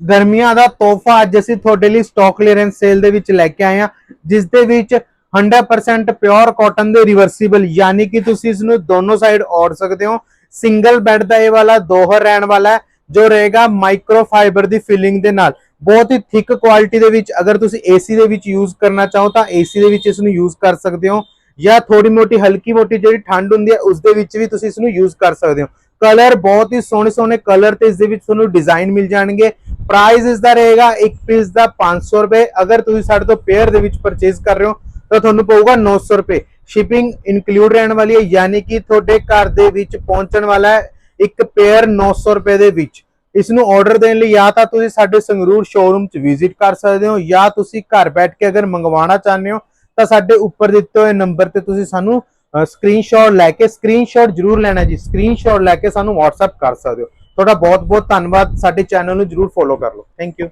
ਗਰਮੀਆਂ ਦਾ ਤੋਹਫਾ ਅੱਜ ਅਸੀਂ ਤੁਹਾਡੇ ਲਈ ਸਟਾਕ ਕਲੀਅਰੈਂਸ ਸੇਲ ਦੇ ਵਿੱਚ ਲੈ ਕੇ ਆਏ ਹਾਂ, ਜਿਸ ਦੇ ਵਿੱਚ 100% ਪਿਓਰ ਕਾਟਨ ਦੇ ਰਿਵਰਸੀਬਲ, ਯਾਨੀ ਕਿ ਤੁਸੀਂ ਇਸ ਨੂੰ ਦੋਨੋਂ ਸਾਈਡ ओढ़ ਸਕਦੇ ਹੋ। ਸਿੰਗਲ ਬੈੱਡ ਦਾ ਇਹ ਵਾਲਾ ਦੋਹਰ ਰਹਿਣ ਵਾਲਾ ਹੈ, ਜੋ ਰਹੇਗਾ ਮਾਈਕਰੋ ਫਾਈਬਰ ਦੀ ਫਿਲਿੰਗ ਦੇ ਨਾਲ, ਬਹੁਤ ਹੀ ਥਿਕ ਕੁਆਲਿਟੀ ਦੇ ਵਿੱਚ। ਅਗਰ ਤੁਸੀਂ ਏਸੀ ਦੇ ਵਿੱਚ ਯੂਜ਼ ਕਰਨਾ ਚਾਹੋ ਤਾਂ ਏਸੀ ਦੇ ਵਿੱਚ ਇਸ ਨੂੰ ਯੂਜ਼ ਕਰ ਸਕਦੇ ਹੋ, ਜਾਂ ਥੋੜੀ ਮੋਟੀ ਹਲਕੀ ਮੋਟੀ ਜਿਹੜੀ ਠੰਡ ਹੁੰਦੀ ਹੈ ਉਸ ਦੇ ਵਿੱਚ ਵੀ ਤੁਸੀਂ ਇਸ ਨੂੰ ਯੂਜ਼ ਕਰ ਸਕਦੇ ਹੋ। ਕਲਰ ਬਹੁਤ ਹੀ ਸੋਹਣੇ ਸੋਹਣੇ ਕਲਰ ਤੇ ਇਸ ਦੇ ਵਿੱਚ ਤੁਹਾਨੂੰ ਡਿਜ਼ਾਈਨ ਮਿਲ ਜਾਣਗੇ। ਪ੍ਰਾइस ਇਸ ਦਾ ਰਹੇਗਾ ਇੱਕ ਪੀਸ ਦਾ 500 ਰੁਪਏ। ਅਗਰ ਤੁਸੀਂ ਸਾਡੇ ਤੋਂ ਪੇਅਰ ਦੇ ਵਿੱਚ ਪਰਚੇਸ ਕਰ ਰਹੇ ਹੋ ਤਾਂ ਤੁਹਾਨੂੰ ਪਊਗਾ 900 ਰੁਪਏ। ਸ਼ਿਪਿੰਗ ਇਨਕਲੂਡ ਰਹਿਣ ਵਾਲੀ ਹੈ, ਯਾਨੀ ਕਿ ਤੁਹਾਡੇ ਘਰ ਦੇ ਵਿੱਚ ਪਹੁੰਚਣ ਵਾਲਾ ਹੈ ਇੱਕ ਪੇਅਰ 900 ਰੁਪਏ ਦੇ ਵਿੱਚ। ਇਸ ਨੂੰ ਆਰਡਰ ਦੇਣ ਲਈ ਜਾਂ ਤਾਂ ਤੁਸੀਂ ਸਾਡੇ ਸੰਗਰੂਰ ਸ਼ੋਰੂਮ 'ਚ ਵਿਜ਼ਿਟ ਕਰ ਸਕਦੇ ਹੋ, ਜਾਂ ਤੁਸੀਂ ਘਰ ਬੈਠ ਕੇ ਅਗਰ ਮੰਗਵਾਉਣਾ ਚਾਹੁੰਦੇ ਹੋ ਤਾਂ ਸਾਡੇ ਉੱਪਰ ਦਿੱਤੇ ਹੋਏ ਨੰਬਰ ਤੇ ਤੁਸੀਂ ਸਾਨੂੰ ਸਕਰੀਨਸ਼ਾਟ ਲੈ ਕੇ, ਸਕਰੀਨਸ਼ਾਟ ਜਰੂਰ ਲੈਣਾ ਜੀ, ਸਕਰੀਨਸ਼ਾਟ ਲੈ ਕੇ ਸਾਨੂੰ WhatsApp ਕਰ ਸਕਦੇ ਹੋ। ਤੁਹਾਡਾ ਬਹੁਤ ਬਹੁਤ ਧੰਨਵਾਦ। ਸਾਡੇ ਚੈਨਲ ਨੂੰ ਜਰੂਰ ਫੋਲੋ ਕਰ ਲਓ। Thank you.